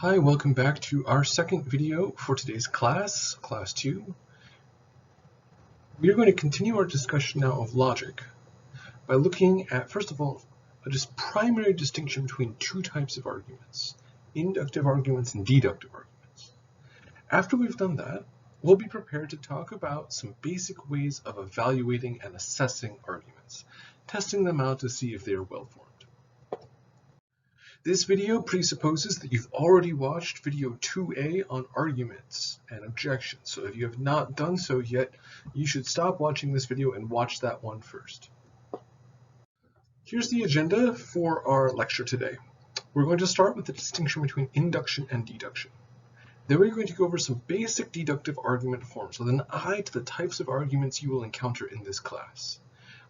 Hi, welcome back to our second video for today's class, Class 2. We are going to continue our discussion now of logic by looking at, first of all, a just primary distinction between two types of arguments, inductive arguments and deductive arguments. After we've done that, we'll be prepared to talk about some basic ways of evaluating and assessing arguments, testing them out to see if they are well-formed. This video presupposes that you've already watched video 2A on arguments and objections. So if you have not done so yet, you should stop watching this video and watch that one first. Here's the agenda for our lecture today. We're going to start with the distinction between induction and deduction. Then we're going to go over some basic deductive argument forms with an eye to the types of arguments you will encounter in this class.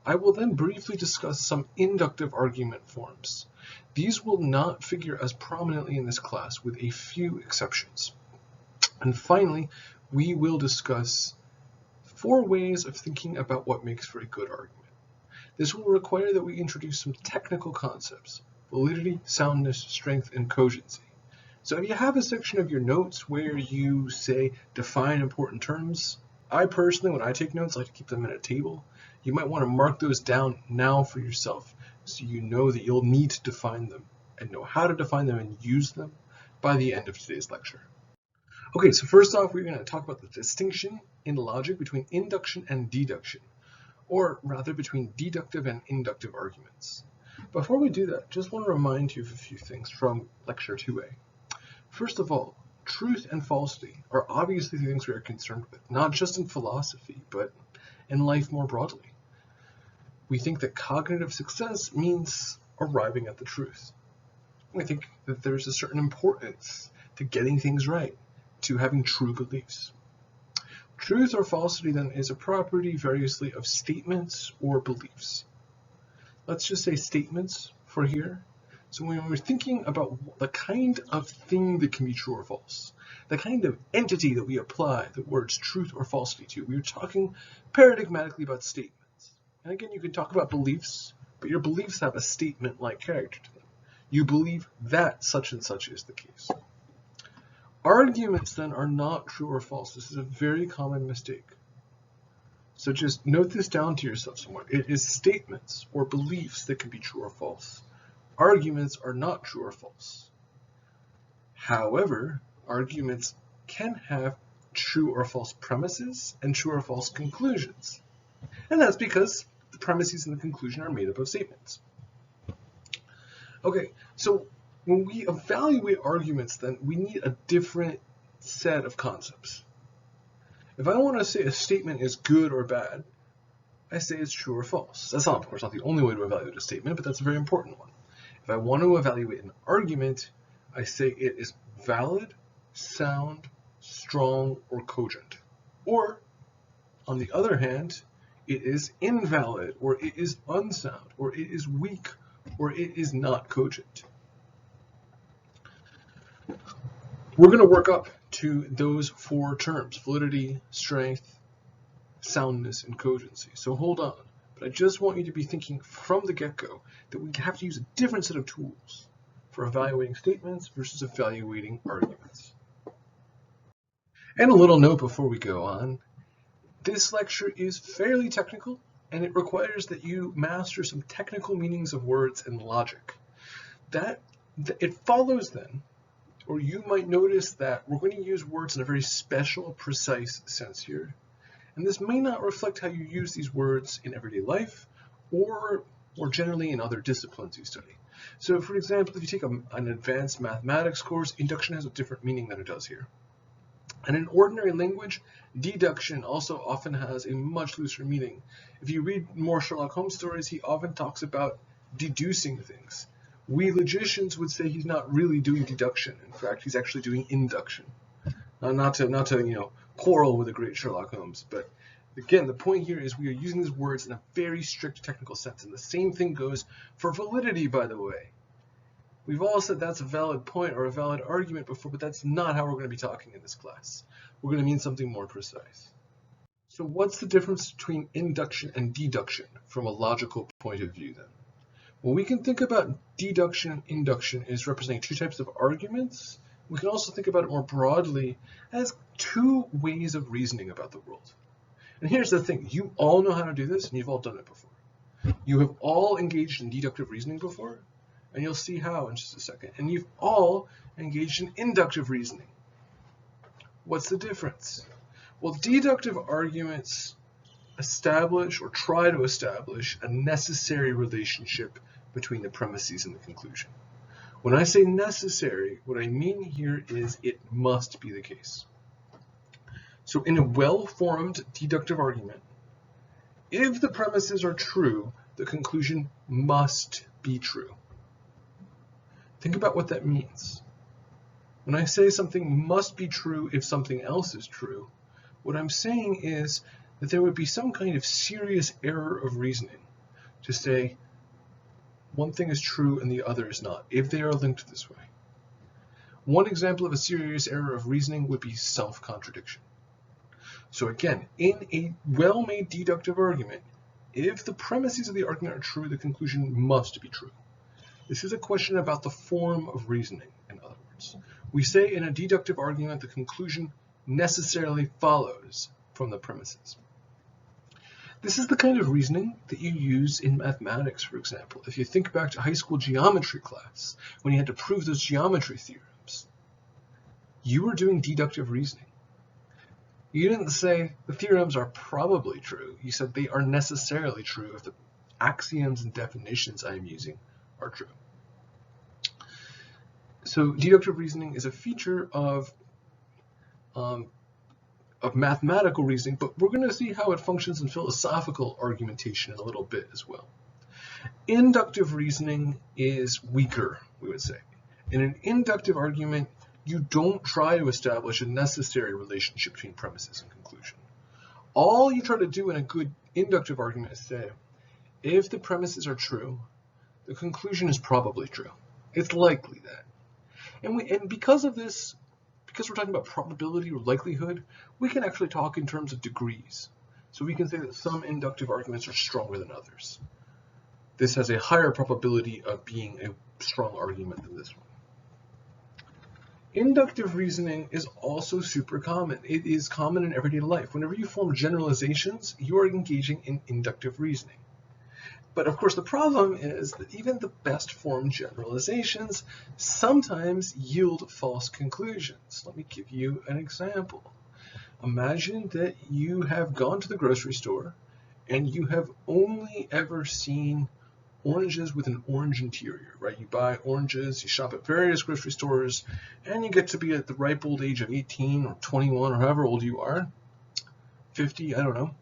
I will then briefly discuss some inductive argument forms. These will not figure as prominently in this class with a few exceptions. And finally, we will discuss 4 ways of thinking about what makes for a good argument. This will require that we introduce some technical concepts: validity, soundness, strength, and cogency. So if you have a section of your notes where you say define important terms, I personally, when I take notes, like to keep them in a table. You might want to mark those down now for yourself so you know that you'll need to define them and know how to define them and use them by the end of today's lecture. Okay, so first off, we're going to talk about the distinction in logic between induction and deduction, or rather between deductive and inductive arguments. Before we do that, just want to remind you of a few things from lecture 2A. First of all, truth and falsity are obviously the things we are concerned with, not just in philosophy, but in life more broadly. We think that cognitive success means arriving at the truth. We think that there's a certain importance to getting things right, to having true beliefs. Truth or falsity then is a property variously of statements or beliefs. Let's just say statements for here. So when we're thinking about the kind of thing that can be true or false, the kind of entity that we apply the words truth or falsity to, we're talking paradigmatically about statements. And again, you can talk about beliefs, but your beliefs have a statement-like character to them. You believe that such and such is the case. Arguments then are not true or false. This is a very common mistake. So just note this down to yourself somewhere. It is statements or beliefs that can be true or false. Arguments are not true or false. However, arguments can have true or false premises and true or false conclusions. And that's because the premises and the conclusion are made up of statements. Okay, so when we evaluate arguments, then we need a different set of concepts. If I want to say a statement is good or bad, I say it's true or false. That's not, of course, not the only way to evaluate a statement, but that's a very important one. If I want to evaluate an argument, I say it is valid, sound, strong, or cogent. Or, on the other hand, it is invalid, or it is unsound, or it is weak, or it is not cogent. We're going to work up to those 4 terms: validity, strength, soundness, and cogency. So hold on. But I just want you to be thinking from the get-go that we have to use a different set of tools for evaluating statements versus evaluating arguments. And a little note before we go on. This lecture is fairly technical, and it requires that you master some technical meanings of words and logic. It follows then, or you might notice that we're going to use words in a very special, precise sense here. And this may not reflect how you use these words in everyday life or generally in other disciplines you study. So for example, if you take an advanced mathematics course, induction has a different meaning than it does here. And in ordinary language, deduction also often has a much looser meaning. If you read more Sherlock Holmes stories, he often talks about deducing things. We logicians would say he's not really doing deduction. In fact, he's actually doing induction. Not to quarrel with the great Sherlock Holmes, but again, the point here is we are using these words in a very strict technical sense, and the same thing goes for validity, by the way. We've all said that's a valid point or a valid argument before, but that's not how we're going to be talking in this class. We're going to mean something more precise. So what's the difference between induction and deduction from a logical point of view then? Well, we can think about deduction and induction as representing 2 types of arguments we can also think about it more broadly as two ways of reasoning about the world. And here's the thing, you all know how to do this, and you've all done it before. You have all engaged in deductive reasoning before, and you'll see how in just a second. And you've all engaged in inductive reasoning. What's the difference? Well, deductive arguments establish or try to establish a necessary relationship between the premises and the conclusion. When I say necessary, what I mean here is it must be the case. So in a well-formed deductive argument, if the premises are true, the conclusion must be true. Think about what that means. When I say something must be true if something else is true, what I'm saying is that there would be some kind of serious error of reasoning to say one thing is true and the other is not, if they are linked this way. One example of a serious error of reasoning would be self-contradiction. So again, in a well-made deductive argument, if the premises of the argument are true, the conclusion must be true. This is a question about the form of reasoning, in other words. We say in a deductive argument the conclusion necessarily follows from the premises. This is the kind of reasoning that you use in mathematics, for example. If you think back to high school geometry class, when you had to prove those geometry theorems, you were doing deductive reasoning. You didn't say the theorems are probably true. You said they are necessarily true if the axioms and definitions I am using are true. So deductive reasoning is a feature of mathematical reasoning, but we're going to see how it functions in philosophical argumentation in a little bit as well. Inductive reasoning is weaker, we would say. In an inductive argument, you don't try to establish a necessary relationship between premises and conclusion. All you try to do in a good inductive argument is say, if the premises are true, the conclusion is probably true. It's likely that. And because of this, because we're talking about probability or likelihood, we can actually talk in terms of degrees. So we can say that some inductive arguments are stronger than others. This has a higher probability of being a strong argument than this one. Inductive reasoning is also super common. It is common in everyday life. Whenever you form generalizations, you are engaging in inductive reasoning. But of course, the problem is that even the best formed generalizations sometimes yield false conclusions. Let me give you an example. Imagine that you have gone to the grocery store and you have only ever seen oranges with an orange interior, right? You buy oranges, you shop at various grocery stores, and you get to be at the ripe old age of 18 or 21 or however old you are, 50, I don't know.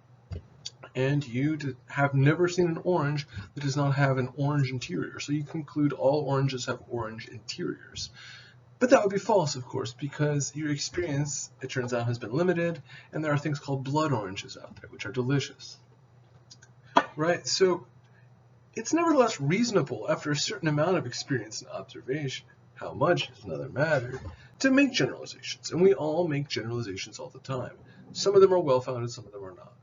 And you have never seen an orange that does not have an orange interior. So you conclude all oranges have orange interiors. But that would be false, of course, because your experience, it turns out, has been limited, and there are things called blood oranges out there, which are delicious. Right? So it's nevertheless reasonable, after a certain amount of experience and observation, how much is another matter, to make generalizations. And we all make generalizations all the time. Some of them are well-founded, some of them are not.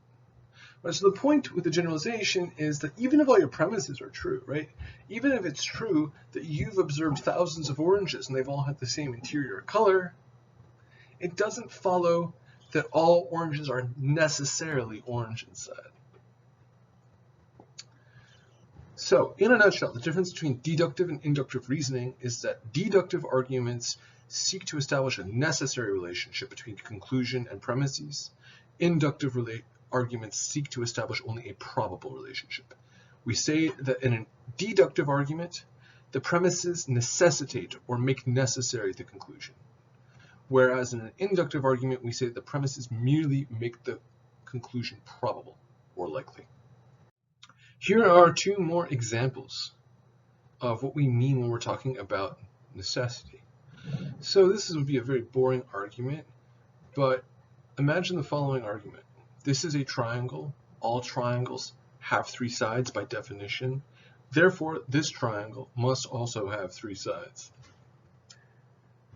Right, so the point with the generalization is that even if all your premises are true, right? Even if it's true that you've observed thousands of oranges and they've all had the same interior color, it doesn't follow that all oranges are necessarily orange inside. So, in a nutshell, the difference between deductive and inductive reasoning is that deductive arguments seek to establish a necessary relationship between conclusion and premises. Inductive arguments seek to establish only a probable relationship. We say that in a deductive argument, the premises necessitate or make necessary the conclusion. Whereas in an inductive argument, we say that the premises merely make the conclusion probable or likely. Here are two more examples of what we mean when we're talking about necessity. So this would be a very boring argument, but imagine the following argument. This is a triangle. All triangles have three sides by definition. Therefore, this triangle must also have three sides.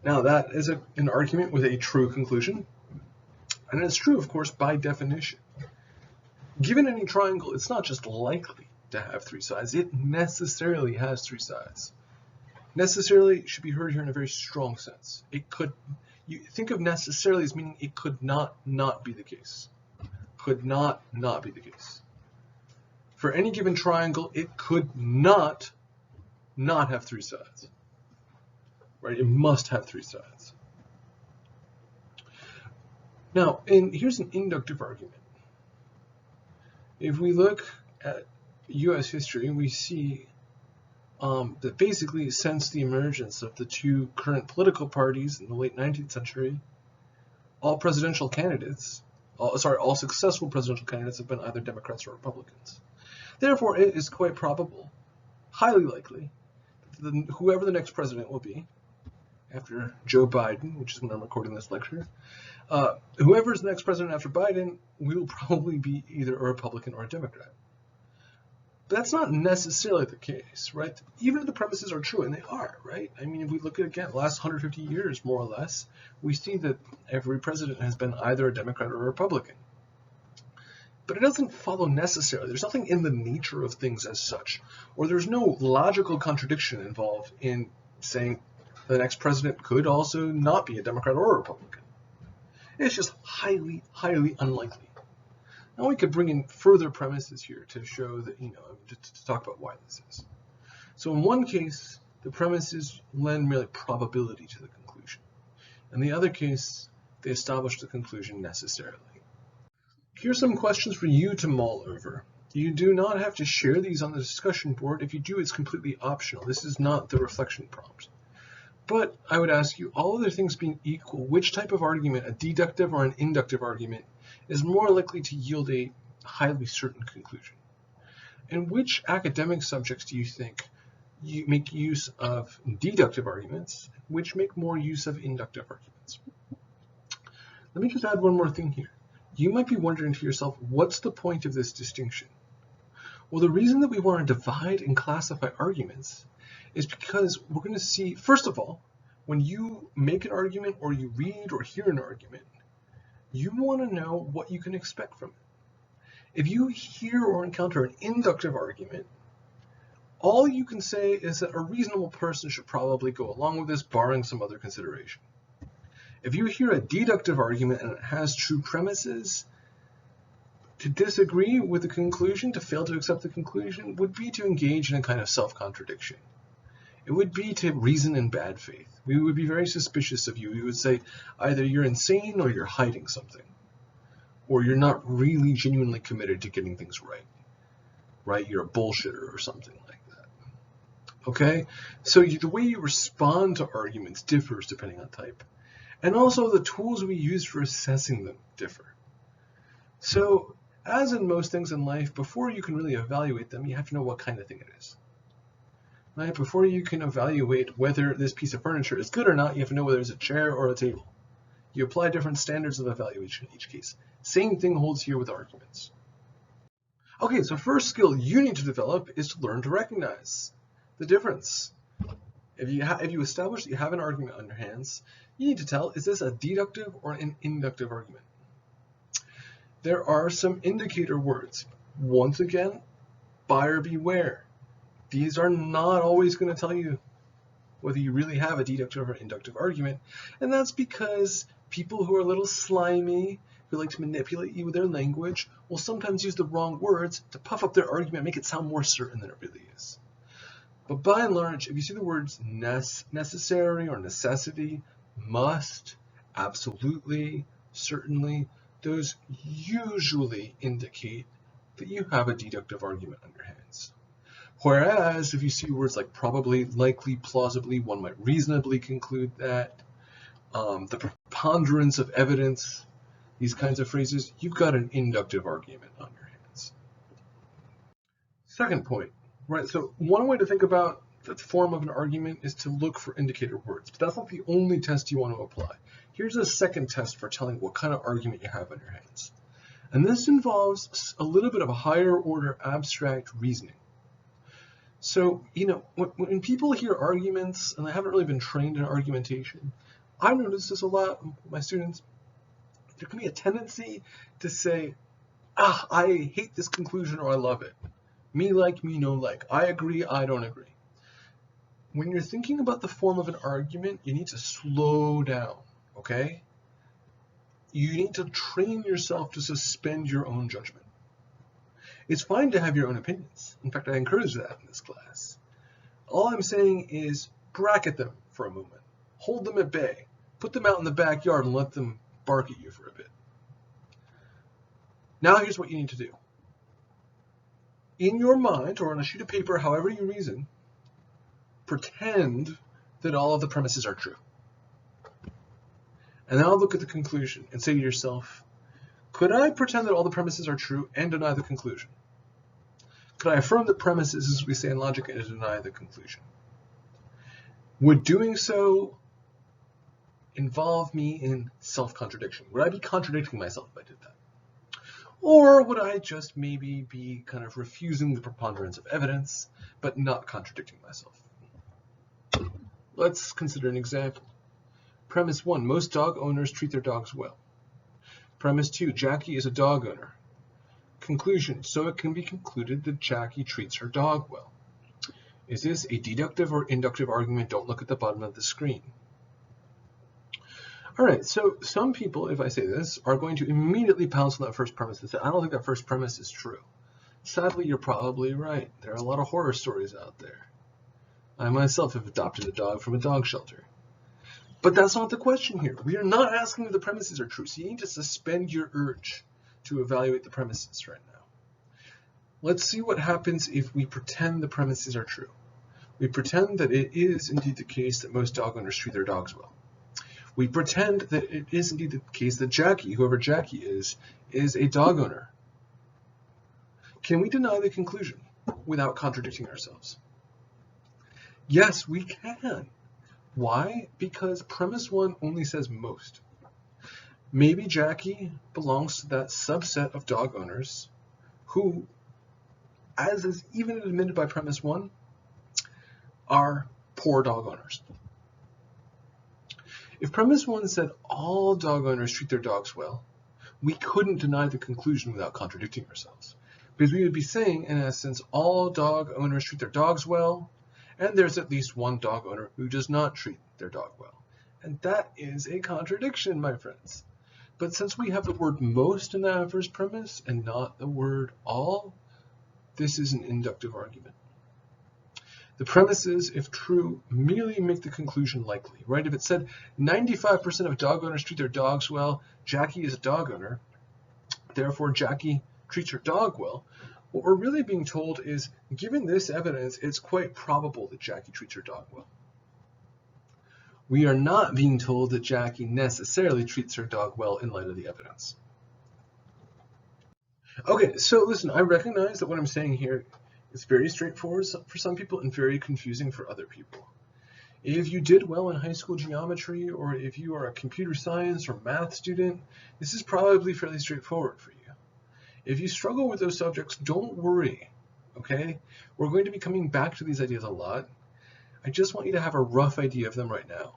Now that is an argument with a true conclusion, and it's true, of course, by definition. Given any triangle, it's not just likely to have three sides, it necessarily has three sides. Necessarily should be heard here in a very strong sense. It could, you think of necessarily as meaning it could not be the case. Could not be the case. For any given triangle, it could not have three sides. Right? It must have three sides. Now, here's an inductive argument. If we look at U.S. history, we see that basically since the emergence of the two current political parties in the late 19th century, all successful presidential candidates have been either Democrats or Republicans. Therefore, it is quite probable, highly likely, that whoever the next president will be, after Joe Biden, which is when I'm recording this lecture, whoever's the next president after Biden will probably be either a Republican or a Democrat. But that's not necessarily the case, right? Even if the premises are true, and they are, right? I mean, if we look at, again, the last 150 years, more or less, we see that every president has been either a Democrat or a Republican. But it doesn't follow necessarily. There's nothing in the nature of things as such, or there's no logical contradiction involved in saying the next president could also not be a Democrat or a Republican. It's just highly, highly unlikely. Now we could bring in further premises here to show that, to talk about why this is. So in one case, the premises lend merely probability to the conclusion. In the other case, they establish the conclusion necessarily. Here's some questions for you to mull over. You do not have to share these on the discussion board. If you do, it's completely optional. This is not the reflection prompt. But I would ask you, all other things being equal, which type of argument, a deductive or an inductive argument, is more likely to yield a highly certain conclusion? And which academic subjects do you think you make use of deductive arguments, which make more use of inductive arguments? Let me just add one more thing here. You might be wondering to yourself, what's the point of this distinction? Well, the reason that we want to divide and classify arguments is because we're going to see, first of all, when you make an argument or you read or hear an argument, you want to know what you can expect from it. If you hear or encounter an inductive argument, all you can say is that a reasonable person should probably go along with this, barring some other consideration. If you hear a deductive argument and it has true premises, to disagree with the conclusion, to fail to accept the conclusion, would be to engage in a kind of self-contradiction. It would be to reason in bad faith. We would be very suspicious of you. We would say either you're insane or you're hiding something, or you're not really genuinely committed to getting things right. Right? You're a bullshitter or something like that. Okay? So the way you respond to arguments differs depending on type. And also the tools we use for assessing them differ. So, as in most things in life, before you can really evaluate them, you have to know what kind of thing it is. Right? Before you can evaluate whether this piece of furniture is good or not, you have to know whether it's a chair or a table. You apply different standards of evaluation in each case. Same thing holds here with arguments. Okay, so first skill you need to develop is to learn to recognize the difference. If you establish that you have an argument on your hands, you need to tell, is this a deductive or an inductive argument? There are some indicator words. Once again, buyer beware. These are not always going to tell you whether you really have a deductive or inductive argument, and that's because people who are a little slimy, who like to manipulate you with their language, will sometimes use the wrong words to puff up their argument, make it sound more certain than it really is. But by and large, if you see the words necessary or necessity, must, absolutely, certainly, those usually indicate that you have a deductive argument on your hands. Whereas if you see words like probably, likely, plausibly, one might reasonably conclude that, the preponderance of evidence, these kinds of phrases, you've got an inductive argument on your hands. Second point, right? So one way to think about the form of an argument is to look for indicator words, but that's not the only test you want to apply. Here's a second test for telling what kind of argument you have on your hands. And this involves a little bit of a higher order abstract reasoning. So, when people hear arguments and they haven't really been trained in argumentation, I've noticed this a lot with my students. There can be a tendency to say, I hate this conclusion or I love it. Me like, me no like. I agree, I don't agree. When you're thinking about the form of an argument, you need to slow down, okay? You need to train yourself to suspend your own judgment. It's fine to have your own opinions. In fact, I encourage that in this class. All I'm saying is bracket them for a moment. Hold them at bay. Put them out in the backyard and let them bark at you for a bit. Now here's what you need to do. In your mind, or on a sheet of paper, however you reason, pretend that all of the premises are true. And now look at the conclusion and say to yourself, could I pretend that all the premises are true and deny the conclusion? Could I affirm the premises, as we say in logic, and deny the conclusion? Would doing so involve me in self-contradiction? Would I be contradicting myself if I did that? Or would I just maybe be kind of refusing the preponderance of evidence, but not contradicting myself? Let's consider an example. Premise 1, most dog owners treat their dogs well. Premise 2, Jackie is a dog owner. Conclusion, so it can be concluded that Jackie treats her dog well. Is this a deductive or inductive argument? Don't look at the bottom of the screen. All right, so some people, if I say this, are going to immediately pounce on that first premise and say, I don't think that first premise is true. Sadly, you're probably right. There are a lot of horror stories out there. I myself have adopted a dog from a dog shelter. But that's not the question here. We are not asking if the premises are true, so you need to suspend your urge to evaluate the premises right now. Let's see what happens if we pretend the premises are true. We pretend that it is indeed the case that most dog owners treat their dogs well. We pretend that it is indeed the case that Jackie, whoever Jackie is a dog owner. Can we deny the conclusion without contradicting ourselves? Yes, we can. Why? Because premise 1 only says most. Maybe Jackie belongs to that subset of dog owners who, as is even admitted by premise 1, are poor dog owners. If premise 1 said all dog owners treat their dogs well, we couldn't deny the conclusion without contradicting ourselves. Because we would be saying, in essence, all dog owners treat their dogs well, and there's at least one dog owner who does not treat their dog well. And that is a contradiction, my friends. But since we have the word most in that first premise and not the word all, this is an inductive argument. The premises, if true, merely make the conclusion likely, right? If it said 95% of dog owners treat their dogs well, Jackie is a dog owner, therefore Jackie treats her dog well, what we're really being told is, given this evidence, it's quite probable that Jackie treats her dog well. We are not being told that Jackie necessarily treats her dog well in light of the evidence. Okay, so listen, I recognize that what I'm saying here is very straightforward for some people and very confusing for other people. If you did well in high school geometry, or if you are a computer science or math student, this is probably fairly straightforward for you. If you struggle with those subjects, don't worry, okay? We're going to be coming back to these ideas a lot. I just want you to have a rough idea of them right now.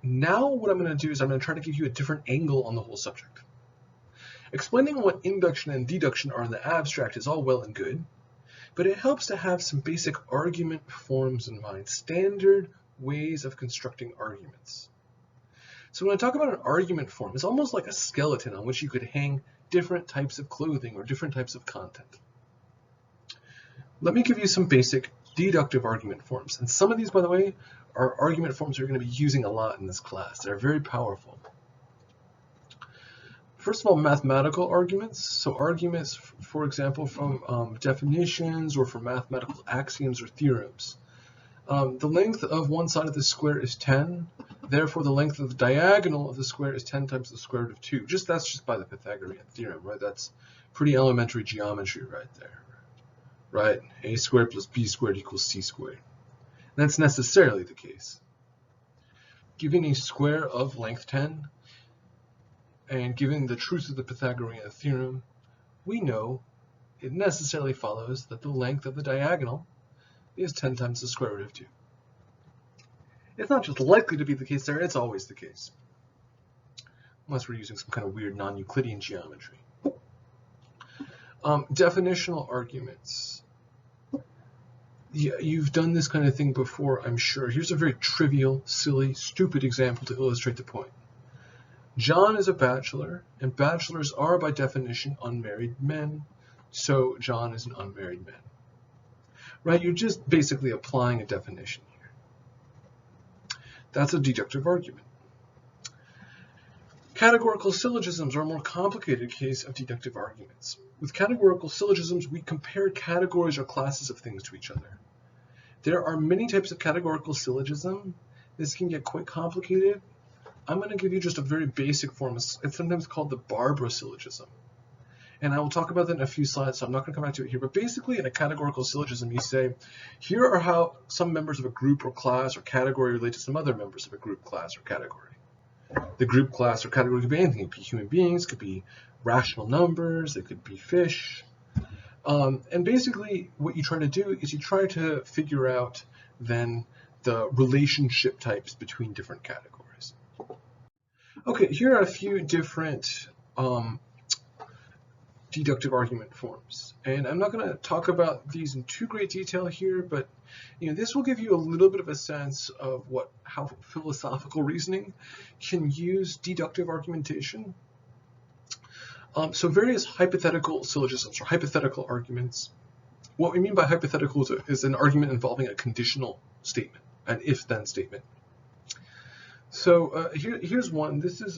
Now what I'm going to do is I'm going to try to give you a different angle on the whole subject. Explaining what induction and deduction are in the abstract is all well and good, but it helps to have some basic argument forms in mind, standard ways of constructing arguments. So when I talk about an argument form, it's almost like a skeleton on which you could hang different types of clothing or different types of content. Let me give you some basic deductive argument forms. And some of these, by the way, are argument forms we're going to be using a lot in this class. They're very powerful. First of all, mathematical arguments. So arguments, for example, from definitions or from mathematical axioms or theorems. The length of one side of the square is 10. Therefore, the length of the diagonal of the square is 10 times the square root of 2. That's just by the Pythagorean theorem, right? That's pretty elementary geometry right there, right? A squared plus b squared equals c squared. And that's necessarily the case. Given a square of length 10, and given the truth of the Pythagorean theorem, we know it necessarily follows that the length of the diagonal is 10 times the square root of 2. It's not just likely to be the case there, it's always the case. Unless we're using some kind of weird non-Euclidean geometry. Definitional arguments. You've done this kind of thing before, I'm sure. Here's a very trivial, silly, stupid example to illustrate the point. John is a bachelor, and bachelors are by definition unmarried men, so John is an unmarried man. Right? You're just basically applying a definition here. That's a deductive argument. Categorical syllogisms are a more complicated case of deductive arguments. With categorical syllogisms, we compare categories or classes of things to each other. There are many types of categorical syllogism. This can get quite complicated. I'm going to give you just a very basic form. It's sometimes called the Barbara syllogism. And I will talk about that in a few slides, so I'm not going to come back to it here. But basically, in a categorical syllogism, you say, here are how some members of a group or class or category relate to some other members of a group, class, or category. The group, class, or category could be anything. It could be human beings, could be rational numbers, it could be fish. And basically, what you try to do is you try to figure out then the relationship types between different categories. Okay, here are a few different deductive argument forms. And I'm not going to talk about these in too great detail here, but this will give you a little bit of a sense of how philosophical reasoning can use deductive argumentation. So various hypothetical syllogisms or hypothetical arguments. What we mean by hypothetical is an argument involving a conditional statement, an if-then statement. So here's one. This is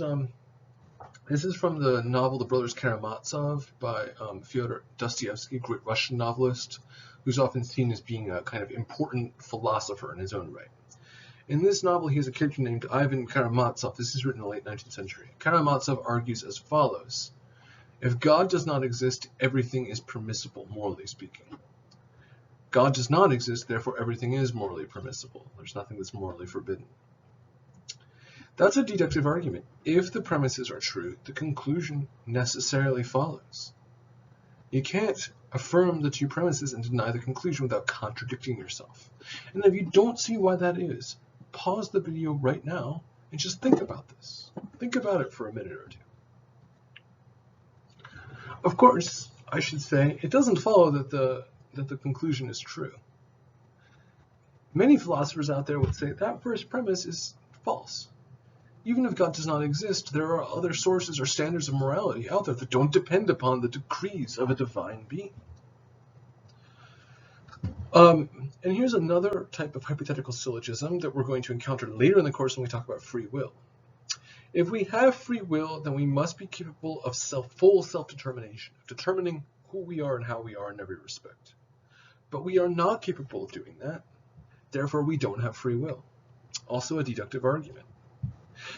from the novel The Brothers Karamazov by Fyodor Dostoevsky, a great Russian novelist who's often seen as being a kind of important philosopher in his own right. In this novel, he has a character named Ivan Karamazov. This is written in the late 19th century. Karamazov argues as follows. If God does not exist, everything is permissible, morally speaking. God does not exist, therefore everything is morally permissible. There's nothing that's morally forbidden. That's a deductive argument. If the premises are true, the conclusion necessarily follows. You can't affirm the two premises and deny the conclusion without contradicting yourself. And if you don't see why that is, pause the video right now and just think about this. Think about it for a minute or two. Of course, I should say, it doesn't follow that the conclusion is true. Many philosophers out there would say that first premise is false. Even if God does not exist, there are other sources or standards of morality out there that don't depend upon the decrees of a divine being. And here's another type of hypothetical syllogism that we're going to encounter later in the course when we talk about free will. If we have free will, then we must be capable of full self-determination, of determining who we are and how we are in every respect. But we are not capable of doing that. Therefore, we don't have free will. Also a deductive argument.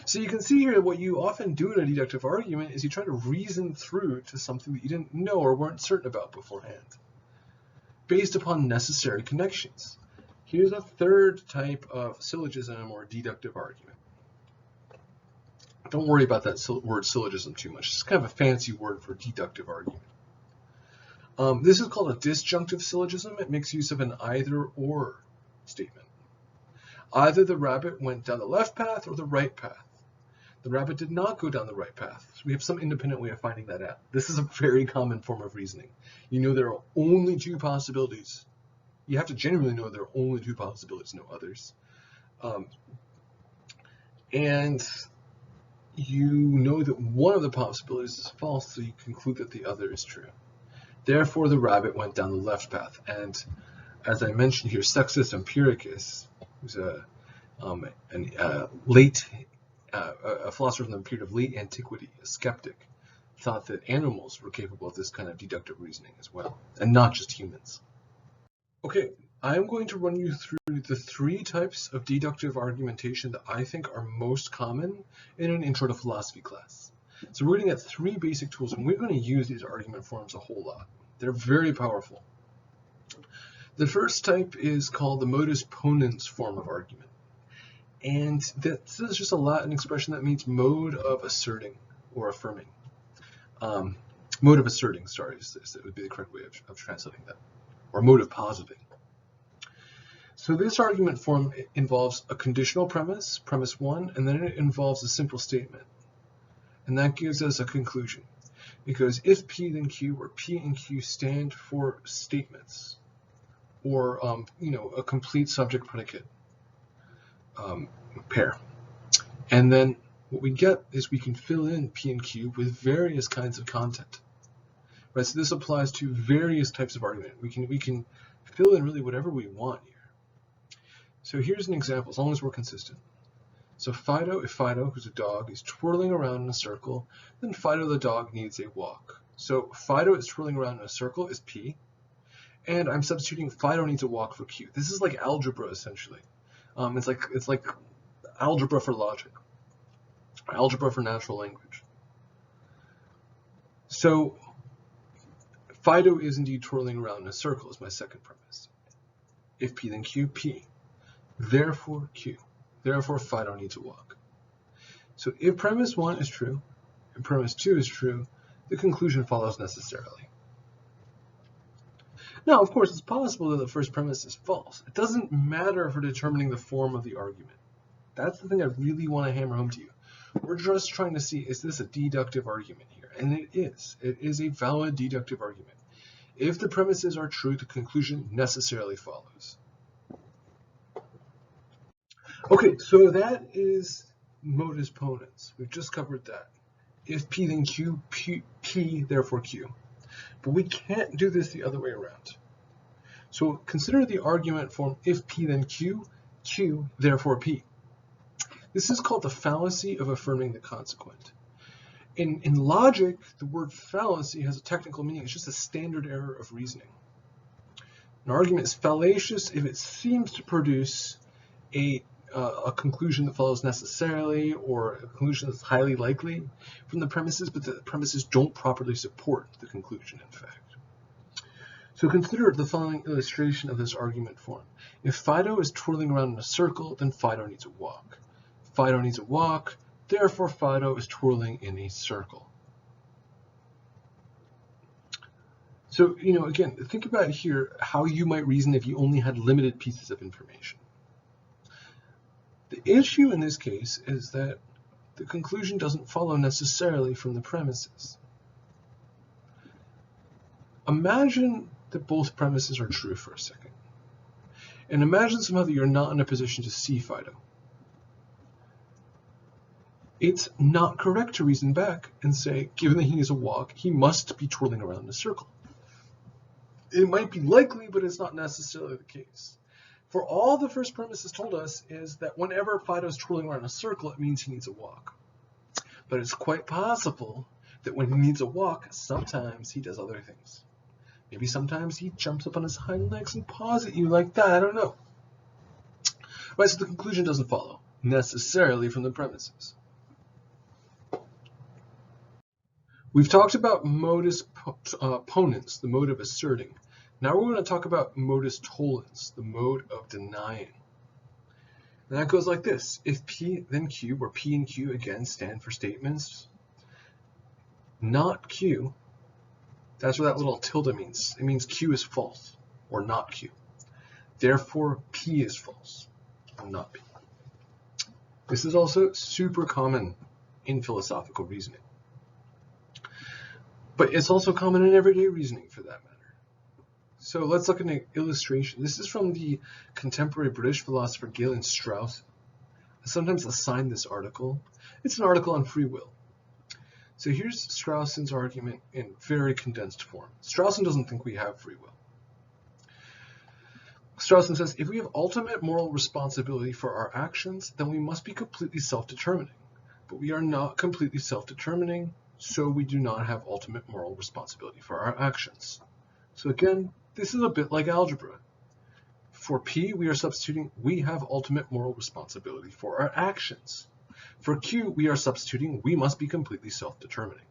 So you can see here what you often do in a deductive argument is you try to reason through to something that you didn't know or weren't certain about beforehand, based upon necessary connections. Here's a third type of syllogism or deductive argument. Don't worry about that word syllogism too much. It's kind of a fancy word for deductive argument. This is called a disjunctive syllogism. It makes use of an either-or statement. Either the rabbit went down the left path or the right path. The rabbit did not go down the right path. So we have some independent way of finding that out. This is a very common form of reasoning. You know there are only two possibilities. You have to genuinely know there are only two possibilities, no others. And you know that one of the possibilities is false, so you conclude that the other is true. Therefore, the rabbit went down the left path. And as I mentioned here, Sextus Empiricus, who's a philosopher from the period of late antiquity, a skeptic, thought that animals were capable of this kind of deductive reasoning as well, and not just humans. Okay, I'm going to run you through the three types of deductive argumentation that I think are most common in an intro to philosophy class. So we're going to get three basic tools, and we're going to use these argument forms a whole lot. They're very powerful. The first type is called the modus ponens form of argument. And this is just a Latin expression that means mode of asserting or affirming. Mode of asserting, sorry, that would be the correct way of translating that. Or mode of positing. So this argument form involves a conditional premise, premise one, and then it involves a simple statement. And that gives us a conclusion. Because if P then Q, where P and Q stand for statements, or a complete subject-predicate pair. And then what we get is we can fill in P and Q with various kinds of content. Right, so this applies to various types of argument. We can fill in really whatever we want here. So here's an example, as long as we're consistent. So if Fido, who's a dog, is twirling around in a circle, then Fido the dog needs a walk. So Fido is twirling around in a circle is P, and I'm substituting Fido needs a walk for Q. This is like algebra essentially. It's like algebra for logic, algebra for natural language. So Fido is indeed twirling around in a circle is my second premise. If P, then Q, P. Therefore Q. Therefore Fido needs a walk. So if premise 1 is true, and premise 2 is true, the conclusion follows necessarily. Now, of course, it's possible that the first premise is false. It doesn't matter for determining the form of the argument. That's the thing I really want to hammer home to you. We're just trying to see, is this a deductive argument here? And it is. It is a valid deductive argument. If the premises are true, the conclusion necessarily follows. Okay, so that is modus ponens. We've just covered that. If P, then Q, P, therefore Q. But we can't do this the other way around. So consider the argument form if P, then Q, Q, therefore P. This is called the fallacy of affirming the consequent. In logic, the word fallacy has a technical meaning. It's just a standard error of reasoning. An argument is fallacious if it seems to produce a conclusion that follows necessarily, or a conclusion that's highly likely from the premises, but the premises don't properly support the conclusion, in fact. So consider the following illustration of this argument form. If Fido is twirling around in a circle, then Fido needs a walk. Fido needs a walk, therefore Fido is twirling in a circle. So, again, think about here how you might reason if you only had limited pieces of information. The issue in this case is that the conclusion doesn't follow necessarily from the premises. Imagine that both premises are true for a second. And imagine somehow that you're not in a position to see Fido. It's not correct to reason back and say, given that he needs a walk, he must be twirling around in a circle. It might be likely, but it's not necessarily the case. For all the first premise has told us is that whenever Fido is twirling around in a circle, it means he needs a walk. But it's quite possible that when he needs a walk, sometimes he does other things. Maybe sometimes he jumps up on his hind legs and paws at you like that, I don't know. Right, so the conclusion doesn't follow necessarily from the premises. We've talked about modus ponens, the mode of asserting. Now we're going to talk about modus tollens, the mode of denying. And that goes like this. If P, then Q, where P and Q again stand for statements not Q, that's what that little tilde means. It means Q is false, or not Q. Therefore, P is false, or not P. This is also super common in philosophical reasoning. But it's also common in everyday reasoning, for that matter. So let's look at an illustration. This is from the contemporary British philosopher Galen Strauss. I sometimes assign this article. It's an article on free will. So here's Strausson's argument in very condensed form. Strausson doesn't think we have free will. Strausson says, if we have ultimate moral responsibility for our actions, then we must be completely self-determining. But we are not completely self-determining, so we do not have ultimate moral responsibility for our actions. So again, this is a bit like algebra. For P, we are substituting, we have ultimate moral responsibility for our actions. For Q, we are substituting, we must be completely self-determining.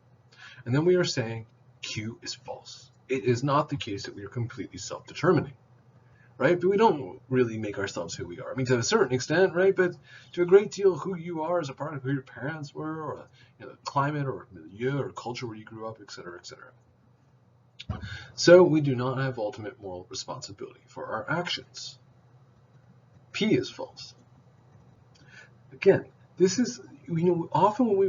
And then we are saying Q is false. It is not the case that we are completely self-determining, right? But we don't really make ourselves who we are. I mean, to a certain extent, right? But to a great deal, who you are is a part of who your parents were, or the climate, or milieu, or culture where you grew up, etc., etc. So we do not have ultimate moral responsibility for our actions. P is false. Again, this is, often when we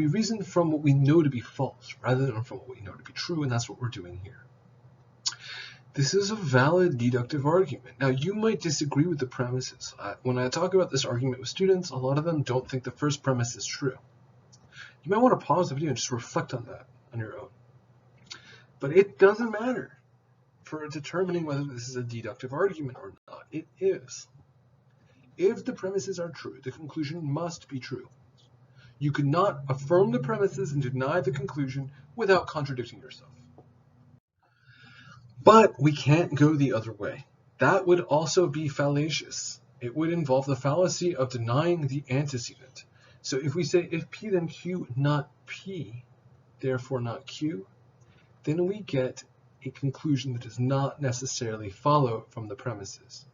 reason from what we know to be false rather than from what we know to be true, and that's what we're doing here. This is a valid deductive argument. Now, you might disagree with the premises. When I talk about this argument with students, a lot of them don't think the first premise is true. You might want to pause the video and just reflect on that on your own. But it doesn't matter for determining whether this is a deductive argument or not. It is. If the premises are true, the conclusion must be true. You could not affirm the premises and deny the conclusion without contradicting yourself. But we can't go the other way. That would also be fallacious. It would involve the fallacy of denying the antecedent. So if we say if P then Q not P, therefore not Q, then we get a conclusion that does not necessarily follow from the premises.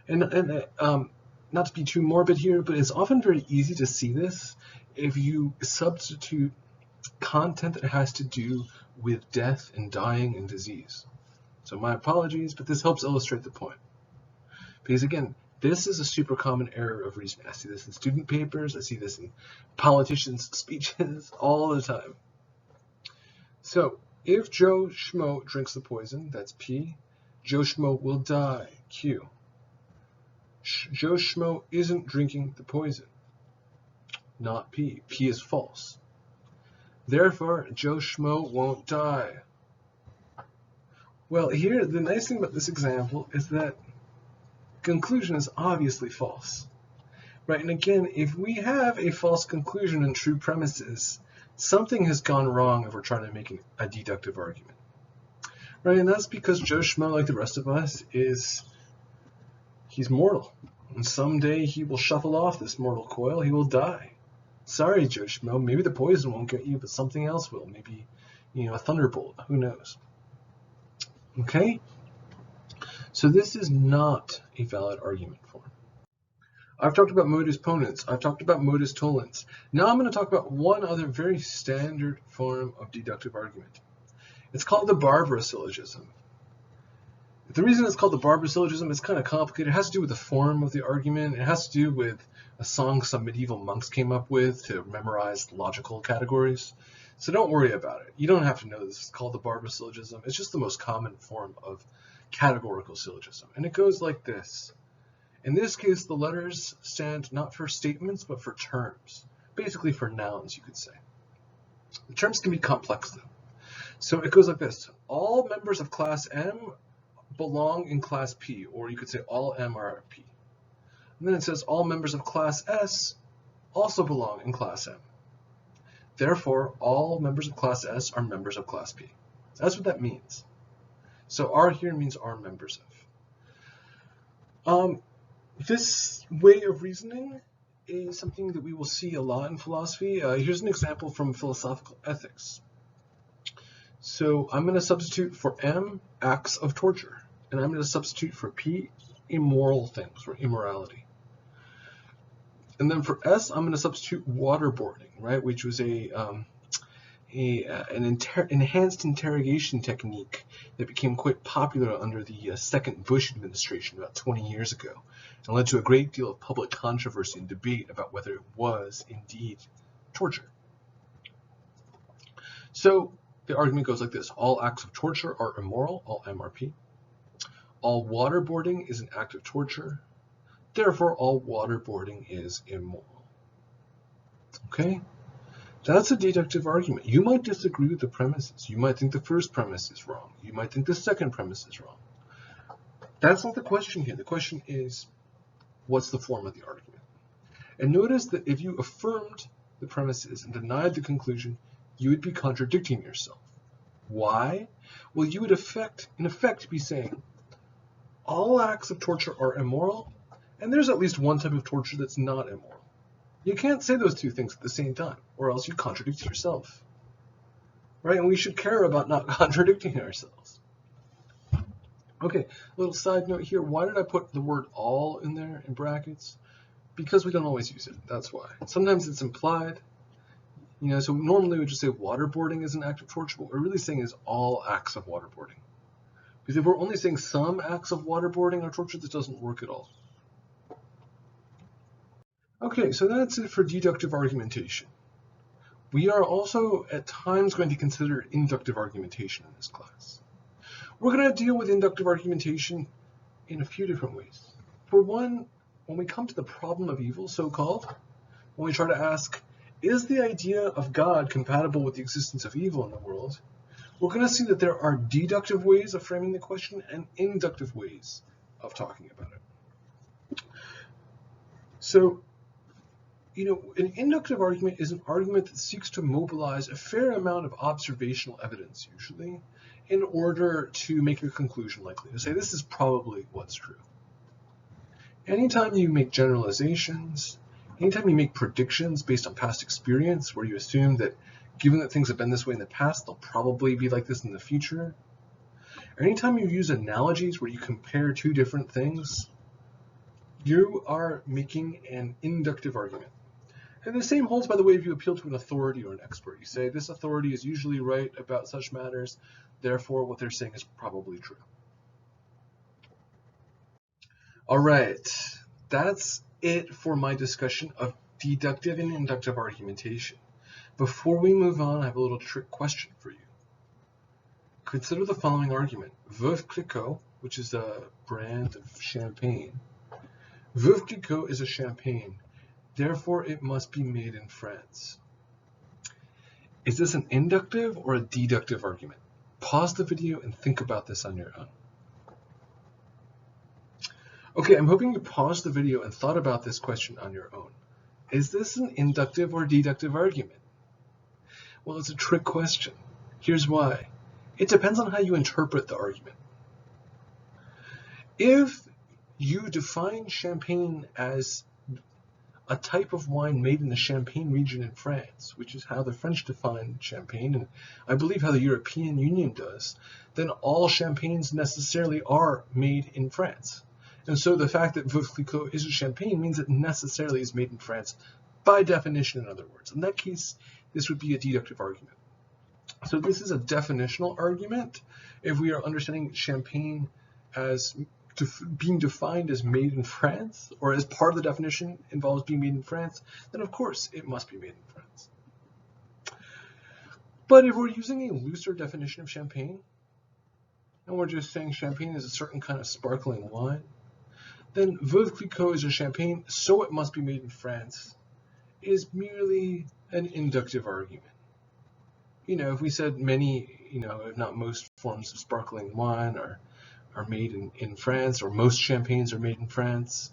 And not to be too morbid here, but it's often very easy to see this if you substitute content that has to do with death and dying and disease. So my apologies, but this helps illustrate the point. Because again, this is a super common error of reasoning. I see this in student papers, I see this in politicians' speeches all the time. So if Joe Schmo drinks the poison, that's P, Joe Schmo will die, Q. Joe Schmo isn't drinking the poison, not P. P is false. Therefore, Joe Schmo won't die. Well, here, the nice thing about this example is that conclusion is obviously false, right? And again, if we have a false conclusion and true premises, something has gone wrong if we're trying to make a deductive argument, right? And that's because Joe Schmo, like the rest of us, he's mortal. And someday he will shuffle off this mortal coil, he will die. Sorry, Joe Schmo, maybe the poison won't get you, but something else will. Maybe, a thunderbolt, who knows? Okay? So this is not a valid argument form. I've talked about modus ponens. I've talked about modus tollens. Now I'm going to talk about one other very standard form of deductive argument. It's called the Barbara syllogism. The reason it's called the Barbara syllogism is kind of complicated. It has to do with the form of the argument. It has to do with a song some medieval monks came up with to memorize logical categories. So don't worry about it. You don't have to know this is called the Barbara syllogism. It's just the most common form of categorical syllogism. And it goes like this. In this case, the letters stand not for statements, but for terms. Basically for nouns, you could say. The terms can be complex, though. So it goes like this. All members of class M belong in class P, or you could say all M are P. And then it says all members of class S also belong in class M. Therefore, all members of class S are members of class P. That's what that means. So R here means are members of. This way of reasoning is something that we will see a lot in philosophy. Here's an example from philosophical ethics. So I'm going to substitute for M, acts of torture. And I'm going to substitute for P, immoral things, or immorality. And then for S, I'm going to substitute waterboarding, right, which was an enhanced interrogation technique that became quite popular under the second Bush administration about 20 years ago, and led to a great deal of public controversy and debate about whether it was indeed torture. So the argument goes like this. All acts of torture are immoral, all MRP. All waterboarding is an act of torture. Therefore, all waterboarding is immoral. Okay? That's a deductive argument. You might disagree with the premises. You might think the first premise is wrong. You might think the second premise is wrong. That's not the question here. The question is, what's the form of the argument? And notice that if you affirmed the premises and denied the conclusion, you would be contradicting yourself. Why? Well, you would in effect be saying, all acts of torture are immoral, and there's at least one type of torture that's not immoral. You can't say those two things at the same time, or else you contradict yourself. Right? And we should care about not contradicting ourselves. Okay, a little side note here. Why did I put the word all in there in brackets? Because we don't always use it. That's why. Sometimes it's implied. So normally we just say waterboarding is an act of torture. What we're really saying is all acts of waterboarding. Because if we're only saying some acts of waterboarding are torture, this doesn't work at all. Okay, so that's it for deductive argumentation. We are also at times going to consider inductive argumentation in this class. We're going to deal with inductive argumentation in a few different ways. For one, when we come to the problem of evil, so-called, when we try to ask, is the idea of God compatible with the existence of evil in the world? We're going to see that there are deductive ways of framing the question and inductive ways of talking about it. So, an inductive argument is an argument that seeks to mobilize a fair amount of observational evidence, usually, in order to make a conclusion likely, to say this is probably what's true. Anytime you make generalizations, anytime you make predictions based on past experience, where you assume that given that things have been this way in the past, they'll probably be like this in the future, or anytime you use analogies where you compare two different things, you are making an inductive argument. And the same holds, by the way, if you appeal to an authority or an expert. You say, this authority is usually right about such matters, therefore what they're saying is probably true. All right, that's it for my discussion of deductive and inductive argumentation. Before we move on, I have a little trick question for you. Consider the following argument. Veuve Clicquot, which is a brand of champagne. Veuve Clicquot is a champagne. Therefore, it must be made in France. Is this an inductive or a deductive argument? Pause the video and think about this on your own. Okay, I'm hoping you paused the video and thought about this question on your own. Is this an inductive or deductive argument? Well, it's a trick question. Here's why. It depends on how you interpret the argument. If you define champagne as a type of wine made in the Champagne region in France, which is how the French define champagne, and I believe how the European Union does, then all champagnes necessarily are made in France. And so the fact that Veuve Clicquot is a champagne means it necessarily is made in France, by definition, in other words. In that case, this would be a deductive argument. So this is a definitional argument. If we are understanding champagne as being defined as made in France, or as part of the definition involves being made in France, then of course it must be made in France. But if we're using a looser definition of champagne, and we're just saying champagne is a certain kind of sparkling wine, then Veuve Clicquot is a champagne, so it must be made in France, is merely an inductive argument. If we said many, if not most forms of sparkling wine are made in France, or most champagnes are made in France,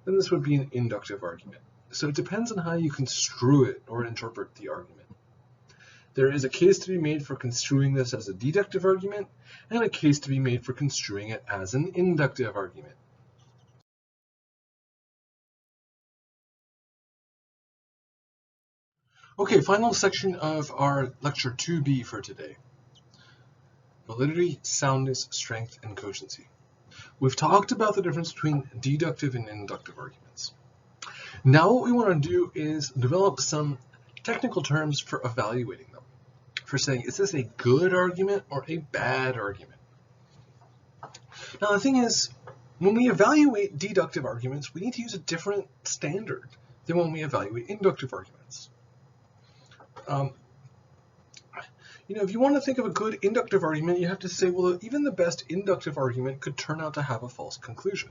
then this would be an inductive argument. So it depends on how you construe it or interpret the argument. There is a case to be made for construing this as a deductive argument, and a case to be made for construing it as an inductive argument. Okay, final section of our lecture 2B for today. Validity, soundness, strength, and cogency. We've talked about the difference between deductive and inductive arguments. Now what we want to do is develop some technical terms for evaluating them. For saying, is this a good argument or a bad argument? Now the thing is, when we evaluate deductive arguments, we need to use a different standard than when we evaluate inductive arguments. If you want to think of a good inductive argument, you have to say, well, even the best inductive argument could turn out to have a false conclusion.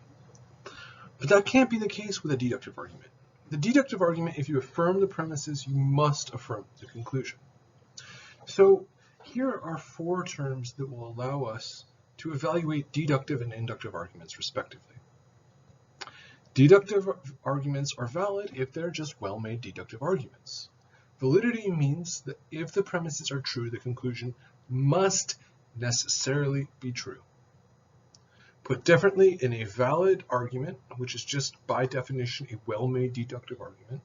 But that can't be the case with a deductive argument. The deductive argument, if you affirm the premises, you must affirm the conclusion. So here are 4 terms that will allow us to evaluate deductive and inductive arguments, respectively. Deductive arguments are valid if they're just well-made deductive arguments. Validity means that if the premises are true, the conclusion must necessarily be true. Put differently, in a valid argument, which is just by definition a well-made deductive argument,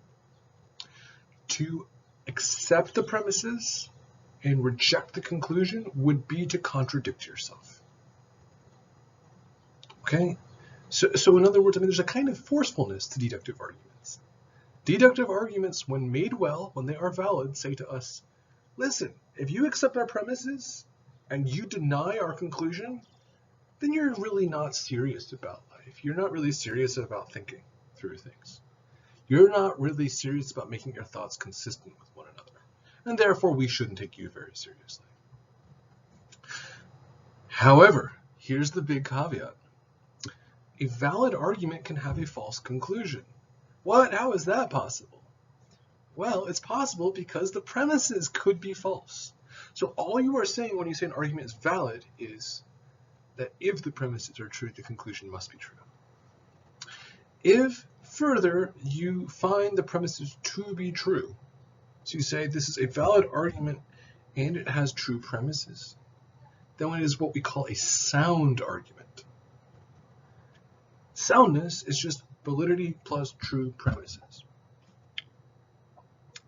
to accept the premises and reject the conclusion would be to contradict yourself. Okay? So in other words, there's a kind of forcefulness to deductive arguments. Deductive arguments, when made well, when they are valid, say to us, listen, if you accept our premises and you deny our conclusion, then you're really not serious about life. You're not really serious about thinking through things. You're not really serious about making your thoughts consistent with one another. And therefore, we shouldn't take you very seriously. However, here's the big caveat. A valid argument can have a false conclusion. What? How is that possible? Well, it's possible because the premises could be false. So all you are saying when you say an argument is valid is that if the premises are true, the conclusion must be true. If further you find the premises to be true, so you say this is a valid argument and it has true premises, then it is what we call a sound argument. Soundness is just validity plus true premises.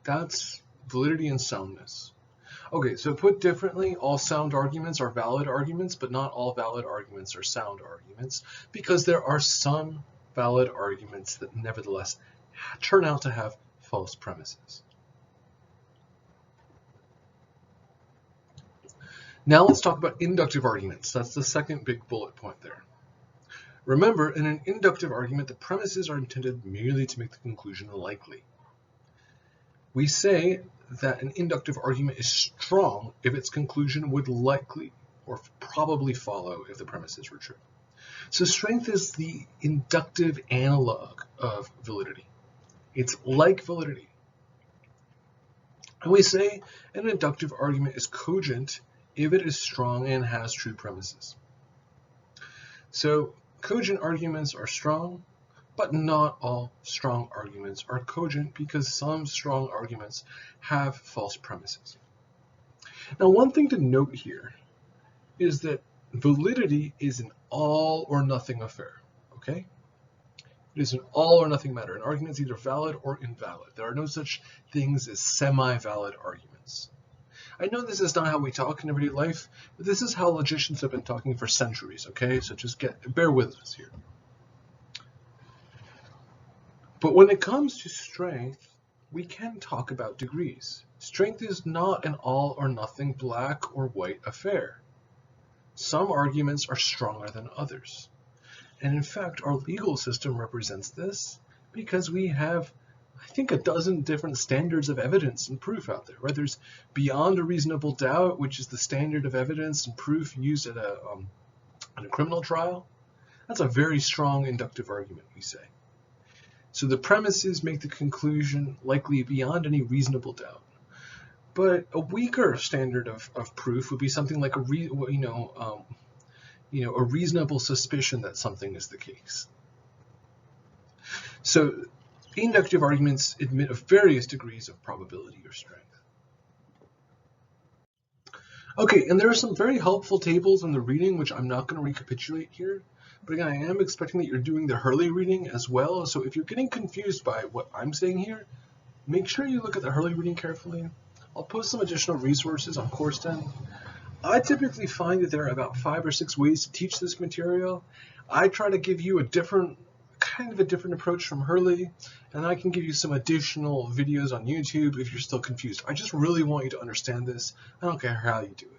That's validity and soundness. Okay, so put differently, all sound arguments are valid arguments, but not all valid arguments are sound arguments, because there are some valid arguments that nevertheless turn out to have false premises. Now let's talk about inductive arguments. That's the second big bullet point there. Remember, in an inductive argument, the premises are intended merely to make the conclusion likely. We say that an inductive argument is strong if its conclusion would likely or probably follow if the premises were true. So strength is the inductive analog of validity. It's like validity. And we say an inductive argument is cogent if it is strong and has true premises. So cogent arguments are strong, but not all strong arguments are cogent because some strong arguments have false premises. Now, one thing to note here is that validity is an all or nothing affair, okay? It is an all or nothing matter. An argument is either valid or invalid. There are no such things as semi-valid arguments. I know this is not how we talk in everyday life, but this is how logicians have been talking for centuries, okay? So just bear with us here. But when it comes to strength, we can talk about degrees. Strength is not an all or nothing black or white affair. Some arguments are stronger than others. And in fact, our legal system represents this because we have, I think, a dozen different standards of evidence and proof out there, right? There's beyond a reasonable doubt, which is the standard of evidence and proof used at a criminal trial. That's a very strong inductive argument, we say. So the premises make the conclusion likely beyond any reasonable doubt. But a weaker standard of proof would be something like a reasonable suspicion that something is the case. So inductive arguments admit of various degrees of probability or strength. Okay, and there are some very helpful tables in the reading, which I'm not going to recapitulate here. But again, I am expecting that you're doing the Hurley reading as well. So if you're getting confused by what I'm saying here, make sure you look at the Hurley reading carefully. I'll post some additional resources on Course10. I typically find that there are about 5 or 6 ways to teach this material. I try to give you a different approach from Hurley, and I can give you some additional videos on YouTube if you're still confused. I just really want you to understand this. I don't care how you do it.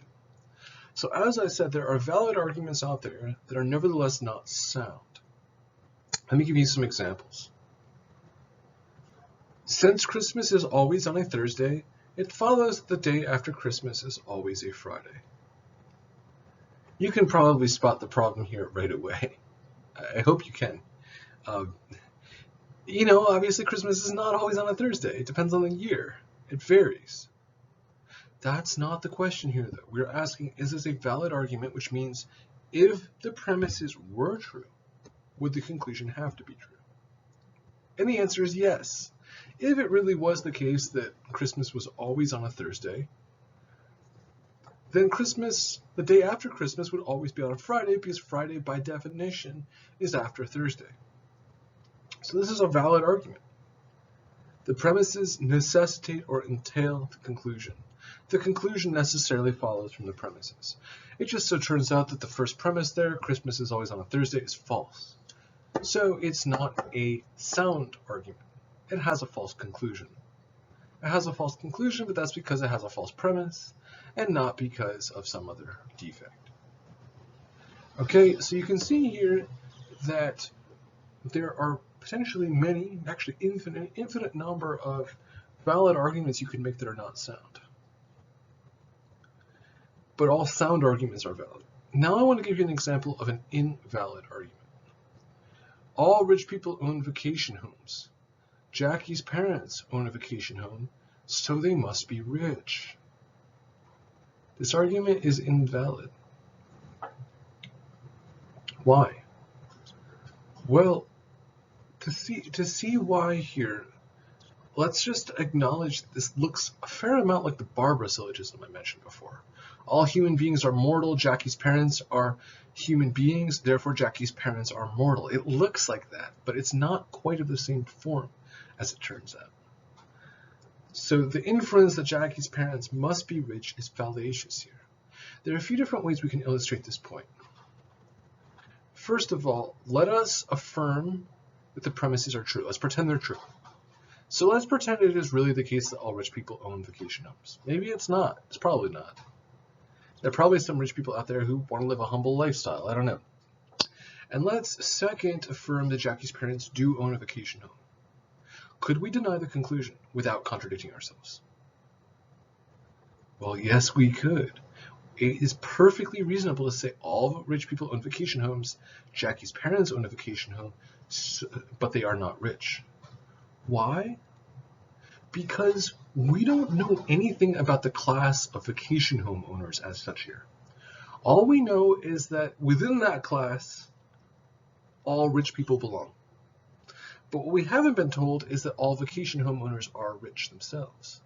So as I said, there are valid arguments out there that are nevertheless not sound. Let me give you some examples. Since Christmas is always on a Thursday, it follows that the day after Christmas is always a Friday. You can probably spot the problem here right away. I hope you can. Obviously Christmas is not always on a Thursday. It depends on the year. It varies. That's not the question here, though. We're asking, is this a valid argument, which means if the premises were true, would the conclusion have to be true? And the answer is yes. If it really was the case that Christmas was always on a Thursday, then Christmas, the day after Christmas, would always be on a Friday, because Friday, by definition, is after Thursday. So this is a valid argument. The premises necessitate or entail the conclusion. The conclusion necessarily follows from the premises. It just so turns out that the first premise there, Christmas is always on a Thursday, is false. So it's not a sound argument. It has a false conclusion. It has a false conclusion, but that's because it has a false premise and not because of some other defect. Okay, so you can see here that there are potentially many, actually infinite number of valid arguments you can make that are not sound. But all sound arguments are valid. Now I want to give you an example of an invalid argument. All rich people own vacation homes. Jackie's parents own a vacation home, so they must be rich. This argument is invalid. Why? Well, to see why here, let's just acknowledge this looks a fair amount like the Barbara syllogism I mentioned before. All human beings are mortal. Jackie's parents are human beings, therefore Jackie's parents are mortal. It looks like that, but it's not quite of the same form, as it turns out. So the inference that Jackie's parents must be rich is fallacious here. There are a few different ways we can illustrate this point. First of all, let us affirm that the premises are true. Let's pretend they're true. So let's pretend it is really the case that all rich people own vacation homes. Maybe it's not. It's probably not. There are probably some rich people out there who want to live a humble lifestyle. I don't know. And let's second affirm that Jackie's parents do own a vacation home. Could we deny the conclusion without contradicting ourselves? Well, yes, we could. It is perfectly reasonable to say all rich people own vacation homes. Jackie's parents own a vacation home, but they are not rich. Why? Because we don't know anything about the class of vacation home owners as such here. All we know is that within that class, all rich people belong. But what we haven't been told is that all vacation home owners are rich themselves.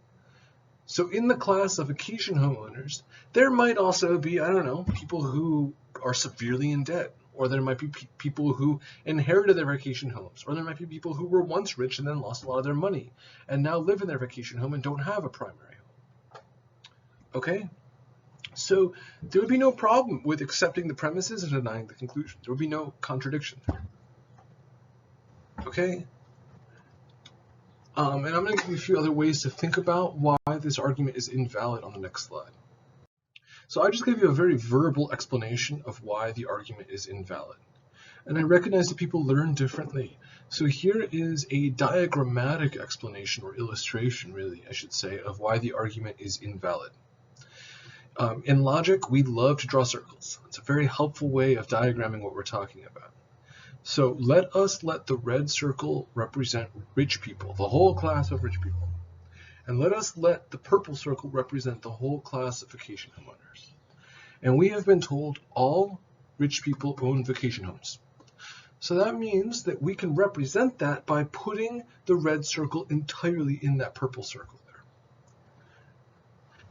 So in the class of vacation home owners, there might also be, I don't know, people who are severely in debt, or there might be people who inherited their vacation homes, or there might be people who were once rich and then lost a lot of their money and now live in their vacation home and don't have a primary home. Okay? So there would be no problem with accepting the premises and denying the conclusion. There would be no contradiction there. Okay? And I'm going to give you a few other ways to think about why this argument is invalid on the next slide. So I just gave you a very verbal explanation of why the argument is invalid. And I recognize that people learn differently. So here is a diagrammatic explanation, or illustration really, I should say, of why the argument is invalid. In logic, we love to draw circles. It's a very helpful way of diagramming what we're talking about. So let the red circle represent rich people, the whole class of rich people. And let us let the purple circle represent the whole class of vacation homeowners. And we have been told all rich people own vacation homes. So that means that we can represent that by putting the red circle entirely in that purple circle there.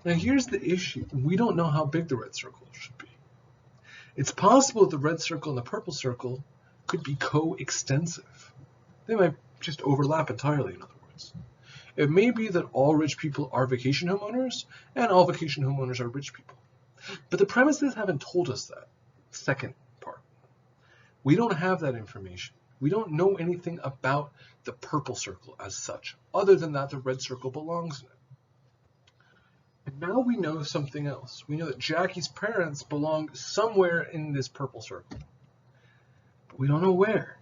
Now here's the issue. We don't know how big the red circle should be. It's possible that the red circle and the purple circle could be coextensive. They might just overlap entirely, in other words. It may be that all rich people are vacation homeowners and all vacation homeowners are rich people. But the premises haven't told us that second part. We don't have that information. We don't know anything about the purple circle as such, other than that the red circle belongs in it. And now we know something else. We know that Jackie's parents belong somewhere in this purple circle. But we don't know where.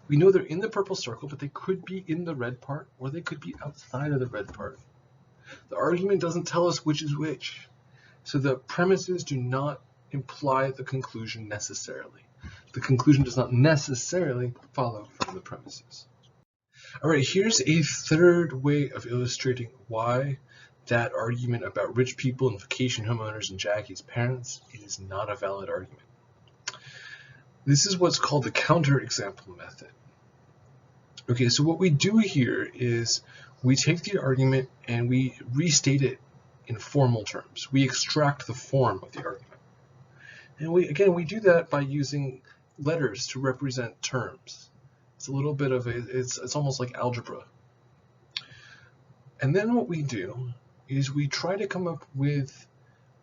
We know they're in the purple circle, but they could be in the red part, or they could be outside of the red part. The argument doesn't tell us which is which. So the premises do not imply the conclusion necessarily. The conclusion does not necessarily follow from the premises. All right, here's a third way of illustrating why that argument about rich people and vacation homeowners and Jackie's parents is not a valid argument. This is what's called the counterexample method. Okay, so what we do here is we take the argument and we restate it in formal terms. We extract the form of the argument. And we do that by using letters to represent terms. It's a little bit of it's almost like algebra. And then what we do is we try to come up with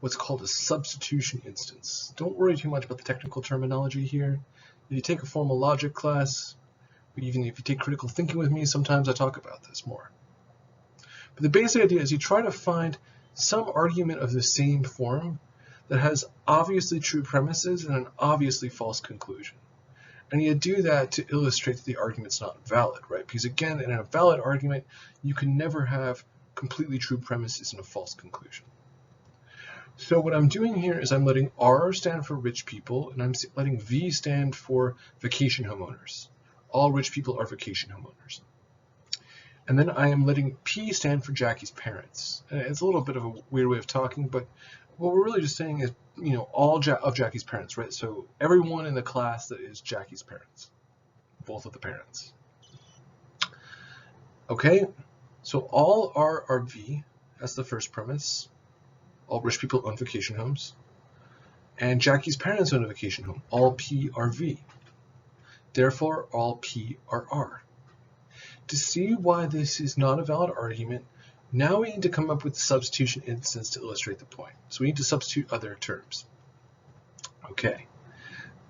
what's called a substitution instance. Don't worry too much about the technical terminology here. If you take a formal logic class, even if you take critical thinking with me, sometimes I talk about this more. But the basic idea is you try to find some argument of the same form that has obviously true premises and an obviously false conclusion. And you do that to illustrate that the argument's not valid, right? Because again, in a valid argument, you can never have completely true premises and a false conclusion. So what I'm doing here is I'm letting R stand for rich people, and I'm letting V stand for vacation homeowners. All rich people are vacation homeowners. And then I am letting P stand for Jackie's parents. And it's a little bit of a weird way of talking, but what we're really just saying is, all of Jackie's parents, right? So everyone in the class that is Jackie's parents, both of the parents. Okay, so all R are V, that's the first premise. All rich people own vacation homes. And Jackie's parents own a vacation home. All P are V. Therefore, all P are R. To see why this is not a valid argument, now we need to come up with a substitution instance to illustrate the point. So we need to substitute other terms. Okay,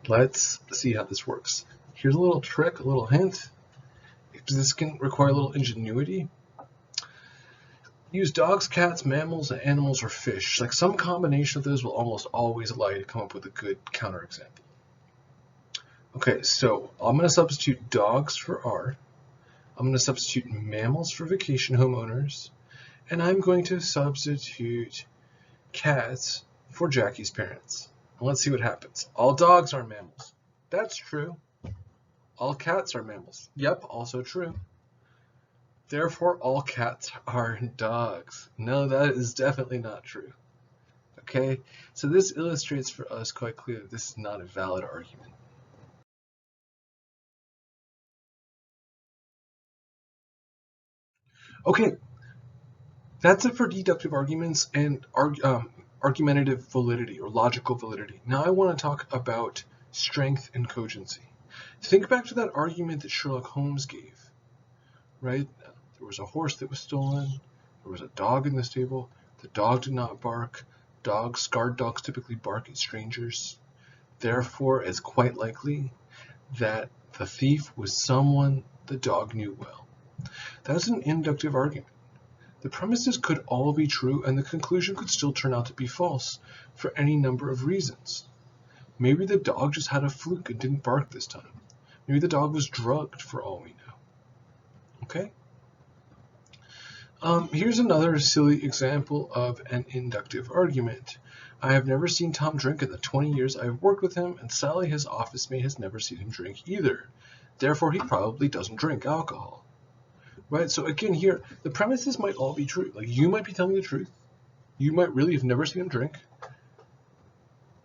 let's see how this works. Here's a little trick, a little hint. This can require a little ingenuity. Use dogs, cats, mammals, animals, or fish. Like some combination of those will almost always allow you to come up with a good counterexample. Okay, so I'm going to substitute dogs for R. I'm going to substitute mammals for vacation homeowners. And I'm going to substitute cats for Jackie's parents. And let's see what happens. All dogs are mammals. That's true. All cats are mammals. Yep, also true. Therefore, all cats are dogs. No, that is definitely not true. Okay, so this illustrates for us quite clearly that this is not a valid argument. Okay, that's it for deductive arguments and argumentative validity or logical validity. Now I want to talk about strength and cogency. Think back to that argument that Sherlock Holmes gave, right? There was a horse that was stolen. There was a dog in the stable. The dog did not bark. Scarred dogs typically bark at strangers. Therefore, it's quite likely that the thief was someone the dog knew well. That's an inductive argument. The premises could all be true, and the conclusion could still turn out to be false for any number of reasons. Maybe the dog just had a fluke and didn't bark this time. Maybe the dog was drugged, for all we know. Okay? Here's another silly example of an inductive argument. I have never seen Tom drink in the 20 years I've worked with him, and Sally, his office mate, has never seen him drink either. Therefore, he probably doesn't drink alcohol. Right? So again, here, the premises might all be true. Like, you might be telling the truth. You might really have never seen him drink.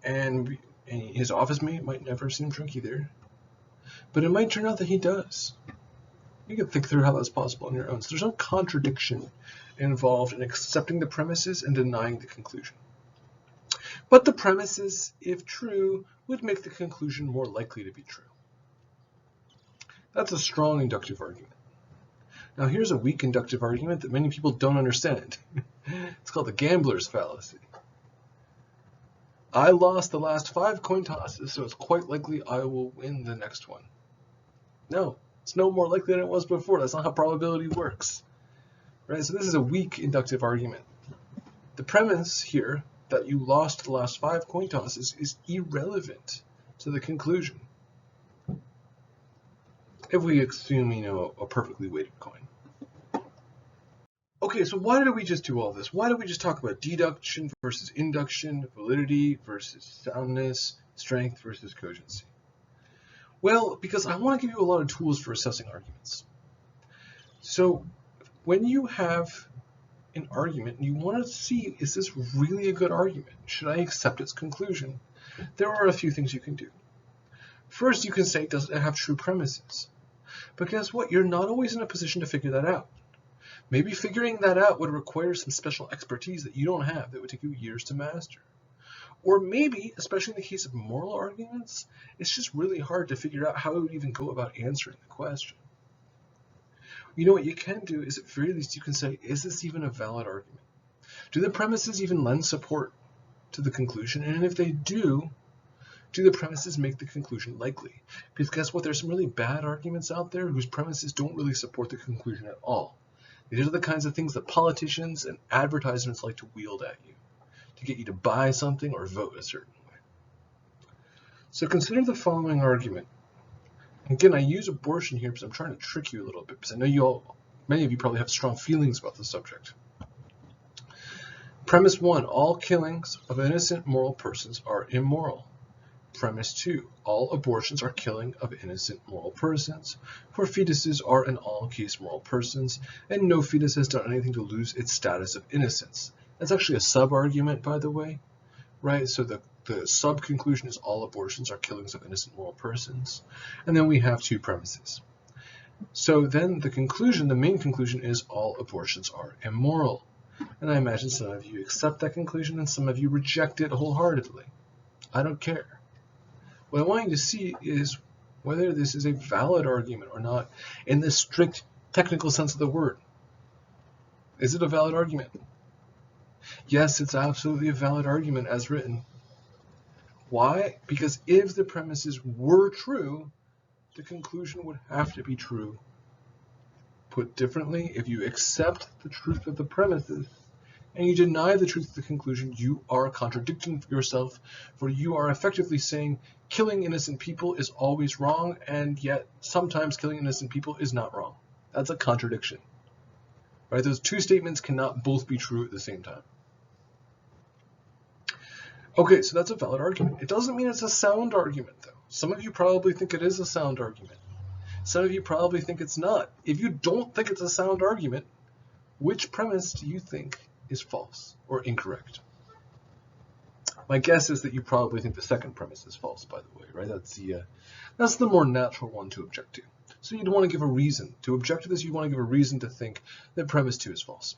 And his office mate might never see him drink either. But it might turn out that he does. You can think through how that's possible on your own. So there's no contradiction involved in accepting the premises and denying the conclusion. But the premises, if true, would make the conclusion more likely to be true. That's a strong inductive argument. Now here's a weak inductive argument that many people don't understand. It's called the gambler's fallacy. I lost the last 5 coin tosses, so it's quite likely I will win the next one. No, it's no more likely than it was before. That's not how probability works. Right? So this is a weak inductive argument. The premise here that you lost the last 5 coin tosses is irrelevant to the conclusion. If we assume, a perfectly weighted coin. Okay, so why did we just do all this? Why did we just talk about deduction versus induction, validity versus soundness, strength versus cogency? Well, because I want to give you a lot of tools for assessing arguments. So when you have an argument, you want to see, is this really a good argument? Should I accept its conclusion? There are a few things you can do. First, you can say, does it have true premises? But guess what? You're not always in a position to figure that out. Maybe figuring that out would require some special expertise that you don't have that would take you years to master. Or maybe, especially in the case of moral arguments, it's just really hard to figure out how it would even go about answering the question. You know what you can do is, at the very least, you can say, is this even a valid argument? Do the premises even lend support to the conclusion? And if they do the premises make the conclusion likely? Because guess what? There's some really bad arguments out there whose premises don't really support the conclusion at all. These are the kinds of things that politicians and advertisements like to wield at you to get you to buy something or vote a certain way. So consider the following argument. Again, I use abortion here because I'm trying to trick you a little bit, because I know many of you probably have strong feelings about the subject. Premise 1, all killings of innocent moral persons are immoral. Premise 2, all abortions are killing of innocent moral persons, for fetuses are in all cases moral persons, and no fetus has done anything to lose its status of innocence. That's actually a sub-argument, by the way, right? So the sub-conclusion is all abortions are killings of innocent moral persons, and then we have two premises. So then the conclusion, the main conclusion is all abortions are immoral. And I imagine some of you accept that conclusion and some of you reject it wholeheartedly. I don't care. What I want you to see is whether this is a valid argument or not in the strict technical sense of the word. Is it a valid argument? Yes, it's absolutely a valid argument as written. Why? Because if the premises were true, the conclusion would have to be true. Put differently, if you accept the truth of the premises and you deny the truth of the conclusion, you are contradicting yourself, for you are effectively saying killing innocent people is always wrong, and yet sometimes killing innocent people is not wrong. That's a contradiction. Right? Those two statements cannot both be true at the same time. Okay, so that's a valid argument. It doesn't mean it's a sound argument, though. Some of you probably think it is a sound argument. Some of you probably think it's not. If you don't think it's a sound argument, which premise do you think is false or incorrect? My guess is that you probably think the second premise is false, by the way, right? That's the more natural one to object to. So you'd want to give a reason. To object to this, you want to give a reason to think that premise 2 is false.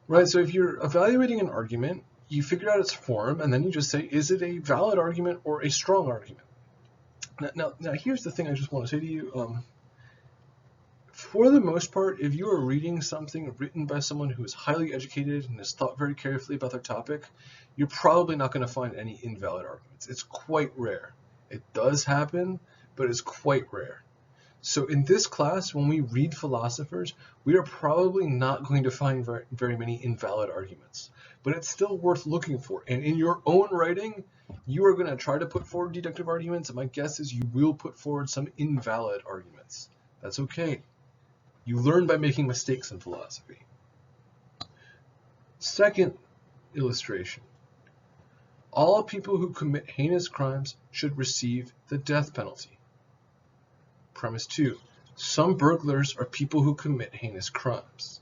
Right, so if you're evaluating an argument, you figure out its form, and then you just say, is it a valid argument or a strong argument? Now here's the thing I just want to say to you. For the most part, if you are reading something written by someone who is highly educated and has thought very carefully about their topic, you're probably not going to find any invalid arguments. It's quite rare. It does happen, but it's quite rare. So in this class, when we read philosophers, we are probably not going to find very many invalid arguments, but it's still worth looking for. And in your own writing, you are going to try to put forward deductive arguments, and my guess is you will put forward some invalid arguments. That's okay. You learn by making mistakes in philosophy. Second illustration. All people who commit heinous crimes should receive the death penalty. Premise 2. Some burglars are people who commit heinous crimes.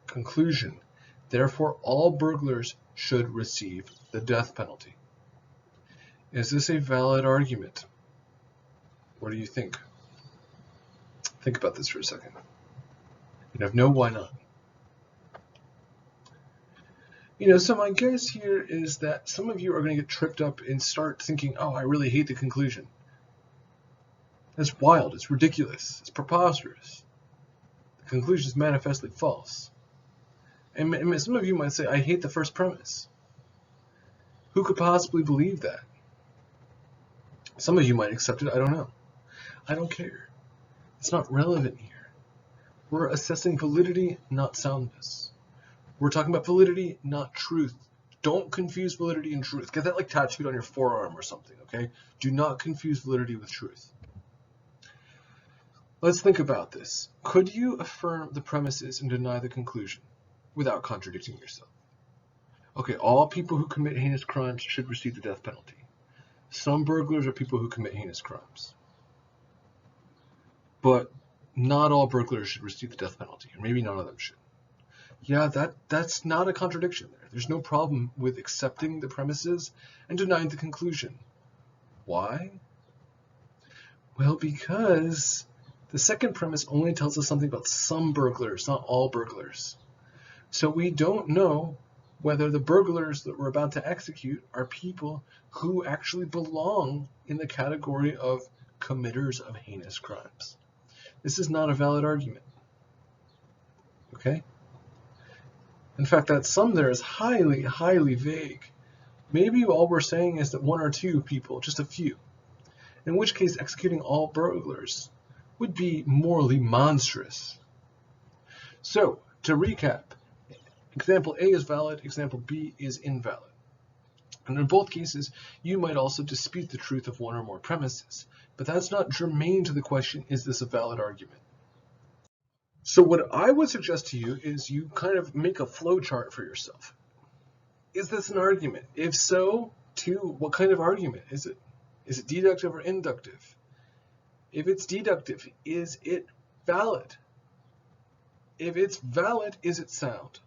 Conclusion. Therefore, all burglars should receive the death penalty. Is this a valid argument? What do you think? Think about this for a second. And if no, why not? So my guess here is that some of you are going to get tripped up and start thinking, oh, I really hate the conclusion. That's wild, it's ridiculous, it's preposterous. The conclusion is manifestly false. And some of you might say, I hate the first premise. Who could possibly believe that? Some of you might accept it, I don't know. I don't care. It's not relevant here. We're assessing validity, not soundness. We're talking about validity, not truth. Don't confuse validity and truth. Get that like tattooed on your forearm or something, okay? Do not confuse validity with truth. Let's think about this. Could you affirm the premises and deny the conclusion without contradicting yourself? Okay, all people who commit heinous crimes should receive the death penalty. Some burglars are people who commit heinous crimes. But not all burglars should receive the death penalty, or maybe none of them should. Yeah, that's not a contradiction there. There's no problem with accepting the premises and denying the conclusion. Why? Well, because the second premise only tells us something about some burglars, not all burglars. So we don't know whether the burglars that we're about to execute are people who actually belong in the category of committers of heinous crimes. This is not a valid argument. Okay? In fact, that sum there is highly, highly vague. Maybe all we're saying is that one or two people, just a few, in which case executing all burglars would be morally monstrous. So, to recap, example A is valid, example B is invalid. And in both cases, you might also dispute the truth of one or more premises, but that's not germane to the question, is this a valid argument? So what I would suggest to you is you kind of make a flow chart for yourself. Is this an argument? If so, what kind of argument is it? Is it deductive or inductive? If it's deductive, is it valid? If it's valid, is it sound?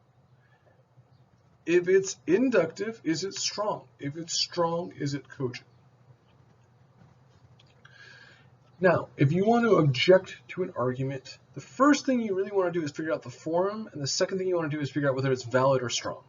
If it's inductive, is it strong? If it's strong, is it cogent? Now, if you want to object to an argument, the first thing you really want to do is figure out the form, and the second thing you want to do is figure out whether it's valid or strong.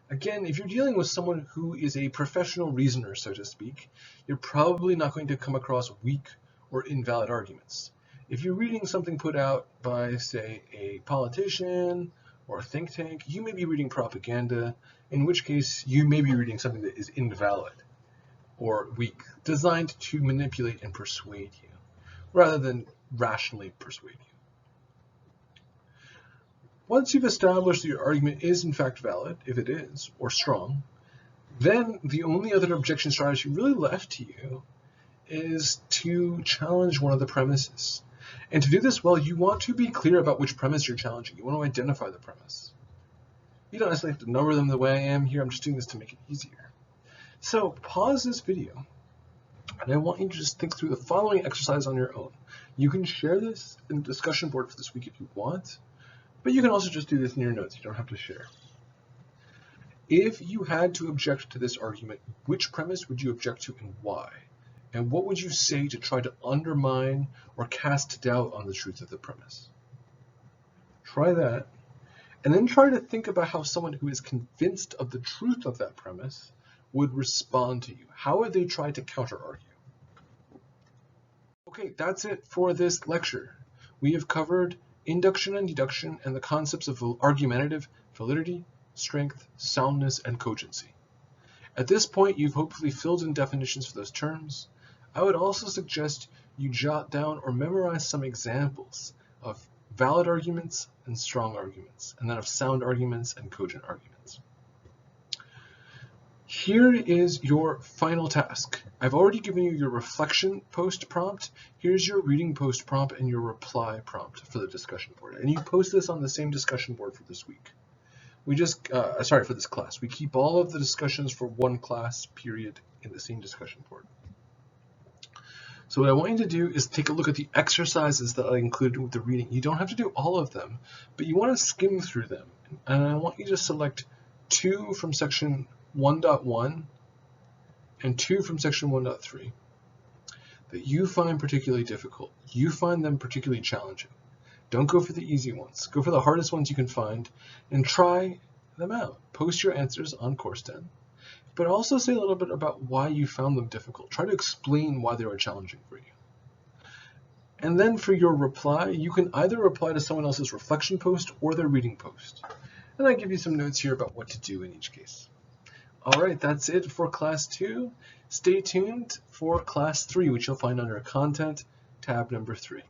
Again, if you're dealing with someone who is a professional reasoner, so to speak, you're probably not going to come across weak or invalid arguments. If you're reading something put out by, say, a politician or a think tank, you may be reading propaganda, in which case you may be reading something that is invalid or weak, designed to manipulate and persuade you, rather than rationally persuade you. Once you've established that your argument is in fact valid, if it is, or strong, then the only other objection strategy really left to you is to challenge one of the premises. And to do this well, you want to be clear about which premise you're challenging. You want to identify the premise. You don't necessarily have to number them the way I am here. I'm just doing this to make it easier. So pause this video, and I want you to just think through the following exercise on your own. You can share this in the discussion board for this week if you want, but you can also just do this in your notes. You don't have to share. If you had to object to this argument, which premise would you object to and why? And what would you say to try to undermine or cast doubt on the truth of the premise? Try that, and then try to think about how someone who is convinced of the truth of that premise would respond to you. How would they try to counter-argue? Okay, that's it for this lecture. We have covered induction and deduction and the concepts of argumentative, validity, strength, soundness, and cogency. At this point, you've hopefully filled in definitions for those terms. I would also suggest you jot down or memorize some examples of valid arguments and strong arguments, and then of sound arguments and cogent arguments. Here is your final task. I've already given you your reflection post prompt. Here's your reading post prompt and your reply prompt for the discussion board. And you post this on the same discussion board for this week. For this class. We keep all of the discussions for one class period in the same discussion board. So what I want you to do is take a look at the exercises that I included with the reading. You don't have to do all of them, but you want to skim through them. And I want you to select 2 from section 1.1 and 2 from section 1.3 that you find particularly difficult. You find them particularly challenging. Don't go for the easy ones. Go for the hardest ones you can find and try them out. Post your answers on Course 10, but also say a little bit about why you found them difficult. Try to explain why they were challenging for you. And then for your reply, you can either reply to someone else's reflection post or their reading post. And I give you some notes here about what to do in each case. All right, that's it for class 2. Stay tuned for class 3, which you'll find under content, tab number 3.